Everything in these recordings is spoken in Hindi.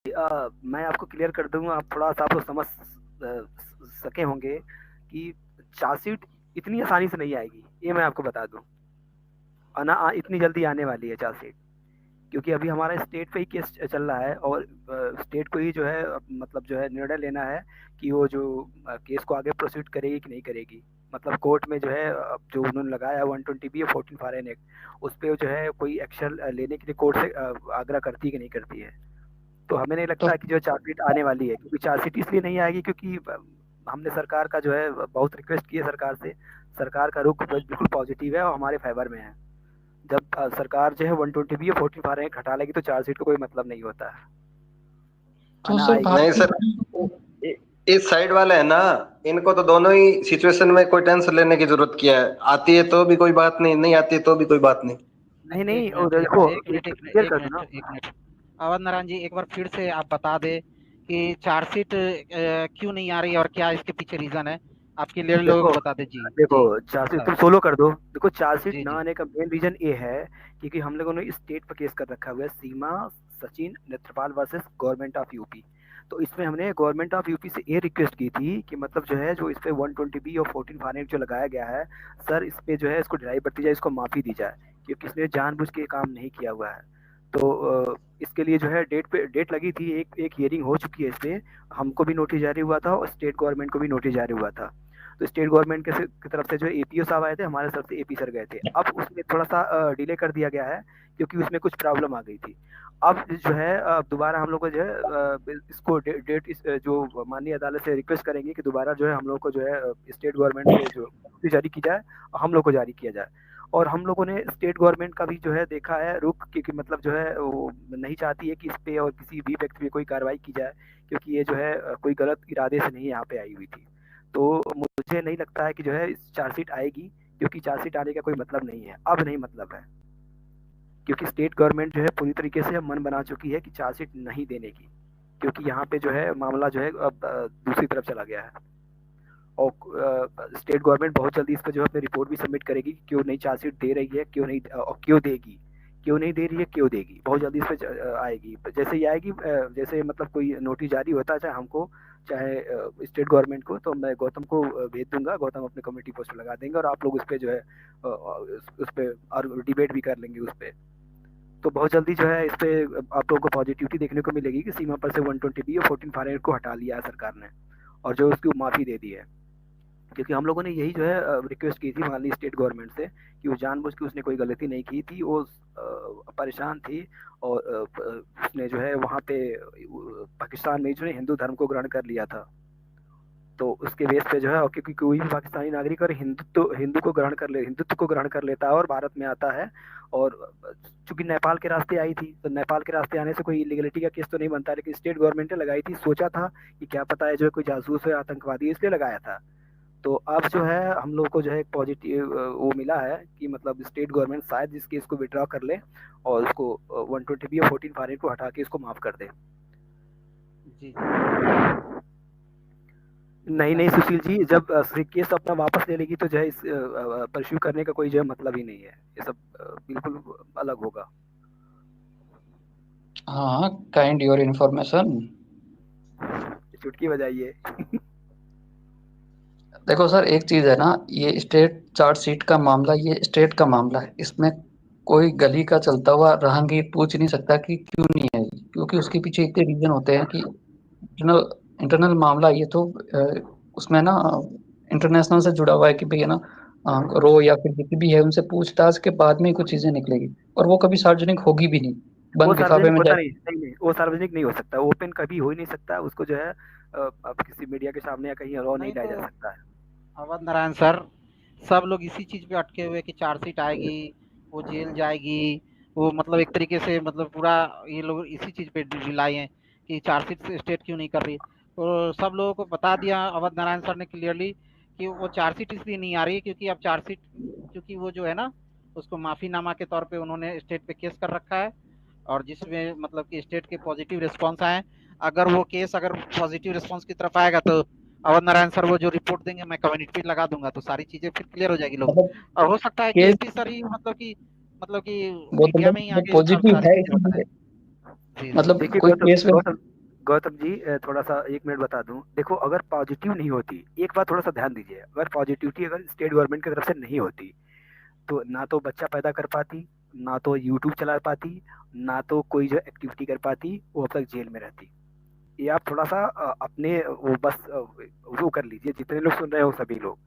मैं आपको क्लियर कर दूंगा, आप थोड़ा सा आप लोग समझ सके होंगे कि चार्जशीट इतनी आसानी से नहीं आएगी, ये मैं आपको बता दूं। इतनी जल्दी आने वाली है चार्जशीट, क्योंकि अभी हमारा स्टेट पे ही केस चल रहा है, और स्टेट को ही जो है मतलब जो है निर्णय लेना है कि वो जो केस को आगे प्रोसीड करेगी कि नहीं करेगी। मतलब कोर्ट में जो है जो उन्होंने लगाया 120 बी और 14 फॉरेन एक्ट, उस पर जो है कोई एक्शन लेने के लिए कोर्ट से आग्रह करती है कि नहीं करती है। तो हमें नहीं तो लगता है कि जो चार्जशीट आने वाली है, क्योंकि चार्जशीट इसलिए नहीं आएगी क्योंकि हमने सरकार का जो है बहुत रिक्वेस्ट की है सरकार से। सरकार का रुख बिल्कुल पॉजिटिव है और हमारे फेवर में है। जब सरकार जो है 120 बी और 14 फॉरेन हटा लेगी तो चार्जशीट का कोई मतलब नहीं होता है। तो आना सर आएगी। नहीं भारतीय सर, इ- इस साइड वाले है ना, इनको तो दोनों ही सिचुएशन में कोई टेंशन लेने की जरूरत क्या है। आती है तो भी कोई बात नहीं, नहीं आती है तो भी कोई बात नहीं। नहीं एक नहीं, और मिनट देखो एक मिनट एक एक मिनट क्लियर एक कर दो मिनट ना। एक मिनट अवध नारायण जी, एक बार फिर से आप बता दे कि चार्जशीट क्यों नहीं आ रही और क्या इसके पीछे रीजन है। आप क्लियर लोगों देखो को बता दे। जी देखो जी चार्जशीट सर। तुम सोलो कर दो। देखो चार्जशीट जी ना जी आने का मेन रीजन ये है क्योंकि हम लोगों ने स्टेट पर केस कर रखा हुआ है, Seema Sachin Netrapal versus government of UP. तो इसमें हमने गवर्नमेंट ऑफ यूपी से ये रिक्वेस्ट की थी कि मतलब जो है जो इस पे 120 बी और 14 फॉरेन जो लगाया गया है, सर इस पे जो है इसको ढिलाई बरती जाए, इसको माफी दी जाए, क्योंकि इसने जानबूझ के काम नहीं किया हुआ है। तो इसके लिए जो है डेट लगी थी, एक हियरिंग हो चुकी है इस पे। हमको भी नोटिस जारी हुआ था और स्टेट गवर्नमेंट को भी नोटिस जारी हुआ था। तो स्टेट गवर्नमेंट की तरफ से जो एपीओ साहब आए थे, हमारे तरफ से एपी सर गए थे। अब उसमें थोड़ा सा डिले कर दिया गया है क्योंकि उसमें कुछ प्रॉब्लम आ गई थी। अब जो है दोबारा हम लोग को जो है इसको डेट जो माननीय अदालत से रिक्वेस्ट करेंगे कि दोबारा जो है हम लोग को जो है स्टेट गवर्नमेंट से जो जारी की जाए और हम लोग को जारी किया जाए। और हम लोगों ने स्टेट गवर्नमेंट का भी जो है देखा है रुख, क्योंकि मतलब जो है वो नहीं चाहती है कि इस पे और किसी भी व्यक्ति पे कोई कार्रवाई की जाए, क्योंकि ये जो है कोई गलत इरादे से नहीं यहाँ पे आई हुई थी। तो मुझे नहीं लगता है कि जो है चार्जशीट आएगी, क्योंकि चार्जशीट आने का कोई मतलब नहीं है, अब नहीं मतलब है। क्योंकि स्टेट गवर्नमेंट जो है पूरी तरीके से मन बना चुकी है कि चार्जशीट नहीं देने की, क्योंकि यहाँ पे जो है मामला जो है अब दूसरी तरफ चला गया है। और स्टेट गवर्नमेंट बहुत जल्दी इस पर जो है अपनी रिपोर्ट भी सबमिट करेगी कि क्यों नहीं चार्जशीट दे रही है, क्यों नहीं और क्यों देगी, क्यों नहीं दे रही है, क्यों देगी। बहुत जल्दी इस पर आएगी। जैसे ही आएगी जैसे मतलब कोई नोटिस जारी होता है, चाहे हमको चाहे स्टेट गवर्नमेंट को, तो मैं गौतम को भेज दूंगा। गौतम अपने कम्युनिटी पोस्ट लगा देंगे और आप लोग उस पर जो है उस पर और डिबेट भी कर लेंगे उस पर। तो बहुत जल्दी जो है इस पे आप लोगों को पॉजिटिविटी देखने को मिलेगी कि सीमा पर से 120 बी और 14 फॉरेनहाइट को हटा लिया है सरकार ने, और जो उसकी माफी दे दी है। क्योंकि हम लोगों ने यही जो है रिक्वेस्ट की थी माननीय स्टेट गवर्नमेंट से कि वो जानबूझ के उसने कोई गलती नहीं की थी, वो परेशान थी। और उसने जो है वहाँ पे पाकिस्तान में जो है हिंदू धर्म को ग्रहण कर लिया था। तो उसके बेस पे जो है, और क्योंकि कोई भी पाकिस्तानी नागरिक और हिंदुत्व को ग्रहण कर लेता है और भारत में आता है। और चूंकि नेपाल के रास्ते आई थी, तो नेपाल के रास्ते आने से कोई इलीगलिटी का केस तो नहीं बनता, लेकिन स्टेट गवर्नमेंट ने लगाई थी, सोचा था कि क्या पता है जो है कोई जासूस है, आतंकवादी है, इसलिए लगाया था। तो अब जो है हम लोग को जो है एक पॉजिटिव वो मिला है कि मतलब स्टेट गवर्नमेंट शायद इस केस को विड्रॉ कर ले और उसको 120 बी और 14 फॉरेन को हटा के इसको माफ कर दे। जी नहीं नहीं सुशील जी, जब केस अपना वापस ले लेगी तो जो है इस परस्यू करने का कोई जो है मतलब ही नहीं है। ये सब बिल्कुल अलग होगा। हाँ, काइंड योर इन्फॉर्मेशन। चुटकी बजाइए। देखो सर, एक चीज है ना, ये स्टेट चार्जशीट का मामला, ये स्टेट का मामला है। इसमें कोई गली का चलता हुआ राहगीर पूछ नहीं सकता कि क्यों नहीं है, क्योंकि उसके पीछे इतने रीजन होते हैं कि इंटरनल इंटरनल मामला ये तो उसमें ना इंटरनेशनल से जुड़ा हुआ है कि भैया ना रो या फिर जितनी भी है उनसे पूछताछ के बाद में ही कुछ चीजें निकलेगी, और वो कभी सार्वजनिक होगी भी नहीं, वो बंद लिफाफे सार्वजनिक में होता जाए। नहीं, नहीं नहीं, वो सार्वजनिक नहीं हो सकता, ओपन कभी हो ही नहीं सकता उसको जो है अब किसी मीडिया के सामने या कहीं और नहीं नहीं लाया तो जा सकता है। अवध नारायण सर, सब लोग इसी चीज पे अटके हुए कि चार्जशीट आएगी, वो जेल जाएगी, वो मतलब एक तरीके से मतलब पूरा ये लोग इसी चीज पे रिलाई हैं कि चार्जशीट से स्टेट क्यों नहीं कर रही। तो सब लोगों को बता दिया अवध नारायण सर ने क्लियरली कि वो चार्जशीट इसलिए नहीं आ रही है क्योंकि अब चार्जशीट, क्योंकि वो जो है ना उसको माफीनामा के तौर पे उन्होंने स्टेट पे केस कर रखा है, और जिसमें मतलब कि स्टेट के पॉजिटिव रिस्पॉन्स आए। अगर वो केस अगर पॉजिटिव रिस्पॉन्स की तरफ आएगा तो अवध नारायण सर वो जो रिपोर्ट देंगे मैं कम्युनिटी पे लगा दूंगा, तो सारी चीजें फिर क्लियर हो जाएगी लोग। मतलब और हो सकता है कि केस, एपी सर ही मतलब कि वो तो मीडिया में ही वो आगे पॉजिटिव सारी है चीजें बताएं। इसीलिए, जी जी मतलब देखिए कोई गौतम केस गौतम गौतम जी थोड़ा सा 1 मिनट बता दूं। देखो अगर पॉजिटिव नहीं होती, एक बात थोड़ा सा ध्यान दीजिए, अगर पॉजिटिविटी अगर स्टेट गवर्नमेंट की तरफ से नहीं होती तो ना तो बच्चा पैदा कर पाती, ना तो यूट्यूब चला पाती, ना तो कोई जो एक्टिविटी कर पाती, वो अब तक जेल में रहती। ये आप थोड़ा सा अपने वो बस वो कर लीजिए, जितने लोग सुन रहे हो सभी लोग,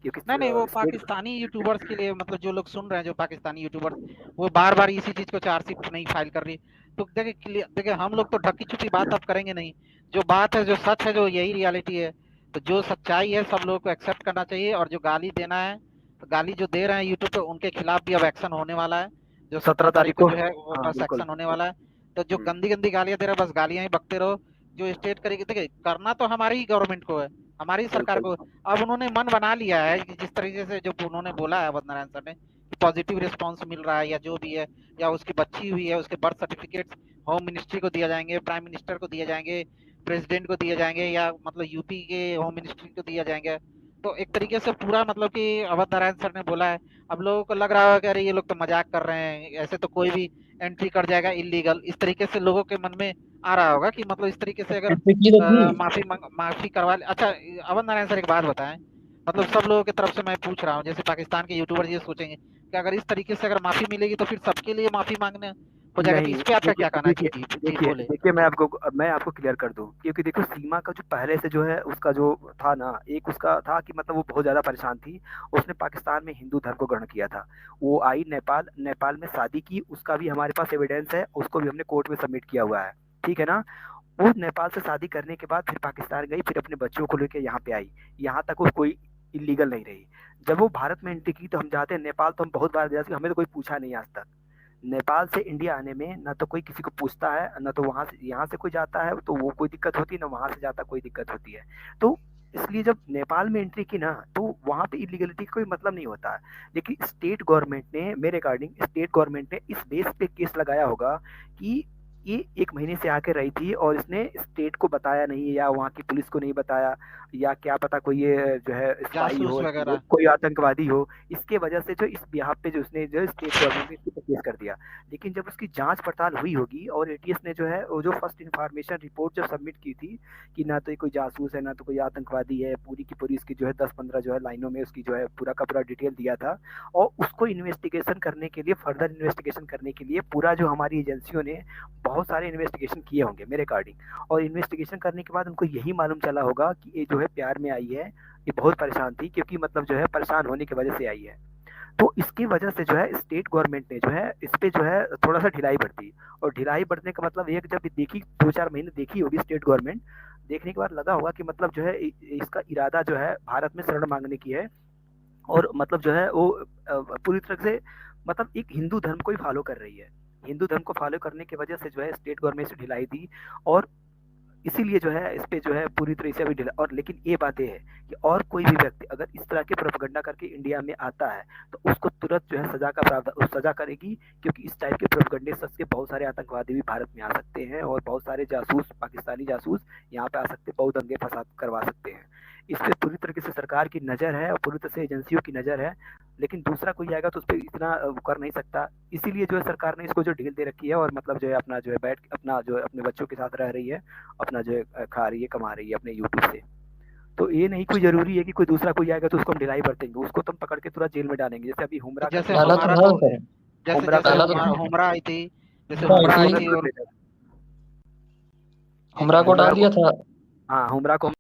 क्योंकि नहीं वो स्टेट। पाकिस्तानी यूट्यूबर्स के लिए, मतलब जो लोग सुन रहे हैं, जो पाकिस्तानी यूट्यूबर्स, वो बार बार इसी चीज को चार्जशीट नहीं फाइल कर रही। तो देखिए देखिए, हम लोग तो ढकी छुपी बात अब करेंगे नहीं। जो बात है, जो सच है, जो यही रियलिटी है। तो जो सच्चाई है सब लोगों को एक्सेप्ट करना चाहिए, और जो गाली देना है, तो गाली जो दे रहे हैं यूट्यूब पे, उनके खिलाफ भी अब एक्शन होने वाला है। जो 17 17 तारीख तारीख को को। जो है वो हाँ बस बिल्कुल। एक्शन होने वाला है। तो जो गंदी गंदी गालियां दे रहे हैं, बस गालियां ही बकते रहो। जो स्टेट करेगी, देखिए करना तो हमारी ही गवर्नमेंट को है, हमारी सरकार बिल्कुल। को। अब उन्होंने मन बना लिया है कि जिस तरीके से जो उन्होंने बोला है अवध नारायण सर ने, कि पॉजिटिव रिस्पांस मिल रहा है या जो भी है, या उसकी बच्ची हुई है, उसके बर्थ सर्टिफिकेट होम मिनिस्ट्री को दिया जाएंगे, प्राइम मिनिस्टर को दिए जाएंगे, प्रेसिडेंट को दिए जाएंगे, या मतलब यूपी के होम मिनिस्ट्री को दिया जाएंगे। तो एक तरीके से पूरा मतलब कि अवध नारायण सर ने बोला है। अब लोगों को लग रहा है कि अरे ये लोग तो मजाक कर रहे हैं, ऐसे तो कोई भी एंट्री कर जाएगा इलीगल, इस तरीके से लोगों के मन में आ रहा होगा कि मतलब इस तरीके से अगर एंट्री तो थी। माफी करवा ले। अच्छा अवध नारायण सर एक बात बताएं, मतलब सब लोगों की तरफ से मैं पूछ रहा हूँ, जैसे पाकिस्तान के यूट्यूबर ये सोचेंगे कि अगर इस तरीके से अगर माफी मिलेगी तो फिर सबके लिए माफी मांगने हो जाएगा। तो नहीं इस पे आपका देखिए क्या कहना है? जी देखिए जी जी देखिए बोले। देखिए, मैं आपको क्लियर कर दूं, क्योंकि देखो सीमा का जो पहले से जो है उसका जो था ना, एक उसका था कि मतलब वो बहुत ज्यादा परेशान थी। उसने पाकिस्तान में हिंदू धर्म को ग्रहण किया था। वो आई नेपाल, नेपाल में शादी की, उसका भी हमारे पास एविडेंस है, उसको भी हमने कोर्ट में सबमिट किया हुआ है। ठीक है ना। वो नेपाल से शादी करने के बाद फिर पाकिस्तान गई, फिर अपने बच्चों को लेकर यहाँ पे आई। यहाँ तक वो कोई इलीगल नहीं रही। जब वो भारत में एंट्री की तो हम जाते हैं नेपाल, तो हम बहुत बार जाते हैं, हमें तो कोई पूछा नहीं आज तक। नेपाल से इंडिया आने में ना तो कोई किसी को पूछता है, ना तो वहां से यहाँ से कोई जाता है तो वो कोई दिक्कत होती है, ना वहां से जाता कोई दिक्कत होती है। तो इसलिए जब नेपाल में एंट्री की ना, तो वहां पे इलीगलिटी का कोई मतलब नहीं होता है। लेकिन स्टेट गवर्नमेंट ने, मेरे अकॉर्डिंग स्टेट गवर्नमेंट ने इस बेस पे केस लगाया होगा कि ये 1 महीने से आके रही थी और इसने स्टेट को बताया नहीं, या वहाँ की पुलिस को नहीं बताया, या क्या पता कोई ये जो है स्पाई जासूस हो, वगैरह। कोई आतंकवादी हो। इसके वजह से जो इस बिहाफ पे जो उसने जो स्टेट गवर्नमेंट ने इसको केस कर दिया। लेकिन जब उसकी जांच पड़ताल हुई होगी और एटीएस ने जो है वो जो फर्स्ट इन्फॉर्मेशन रिपोर्ट जब सबमिट की थी कि ना तो ये कोई जासूस है, ना तो कोई आतंकवादी है, पूरी की पूरी इसकी जो है 10-15 जो है लाइनों में उसकी जो है पूरा का पूरा डिटेल दिया था। और उसको इन्वेस्टिगेशन करने के लिए, फर्दर इन्वेस्टिगेशन करने के लिए पूरा जो हमारी एजेंसियों ने बहुत सारे इन्वेस्टिगेशन किए होंगे मेरे अकॉर्डिंग। और इन्वेस्टिगेशन करने के बाद उनको यही मालूम चला होगा कि ये जो है प्यार में आई है, ये बहुत परेशान थी, क्योंकि मतलब जो है परेशान होने की वजह से आई है। तो इसकी वजह से जो है स्टेट गवर्नमेंट ने जो है इस पे जो है थोड़ा सा ढिलाई बरती। और ढिलाई बरतने का मतलब एक, जब देखी 2-4 महीने देखी होगी स्टेट गवर्नमेंट, देखने के बाद लगा होगा कि मतलब जो है इसका इरादा जो है भारत में शरण मांगने की है। और मतलब जो है वो पूरी तरह से मतलब एक हिंदू धर्म को ही फॉलो कर रही है। हिंदू धर्म को फॉलो करने की वजह से जो है स्टेट गवर्नमेंट से ढिलाई दी। और इसीलिए जो है इस पे जो है पूरी तरह से अभी ढिला। और लेकिन ये बात ये है कि और कोई भी व्यक्ति अगर इस तरह के प्रोपेगेंडा करके इंडिया में आता है तो उसको तुरंत जो है सजा का प्रावधान, सजा करेगी। क्योंकि इस टाइप के प्रोपेगेंडे से बहुत सारे आतंकवादी भी भारत में आ सकते हैं, और बहुत सारे जासूस, पाकिस्तानी जासूस यहाँ पे आ सकते हैं, बहुत दंगे फसाद करवा सकते हैं। इस पे पूरी तरीके से सरकार की नज़र है और पूरी तरह से एजेंसियों की नज़र है। लेकिन दूसरा कोई आएगा तो उस पर इतना कर नहीं सकता। इसीलिए जो है सरकार ने इसको जो ढील दे रखी है, और मतलब जो है अपना जो है बैठ अपना जो है अपने बच्चों के साथ रह रही है, अपना जो है खा रही है, कमा रही है अपने यूट्यूब से। तो ये नहीं कोई जरूरी है कि कोई दूसरा कोई आएगा तो उसको हम ढिलाई बरतेंगे, उसको तो हम पकड़ के तुरंत जेल में डालेंगे, जैसे अभी हुमरा का जैसे केस पहला हुआ तो था। हमारा था तो, सर। जैसे हुमरा जैसे का पहला तो केस था। हुमरा आई थी, जैसे हुमरा आई हुमरा आई थी। थी। और हुमरा को हुमरा डाल को, दिया था। हाँ हुमरा को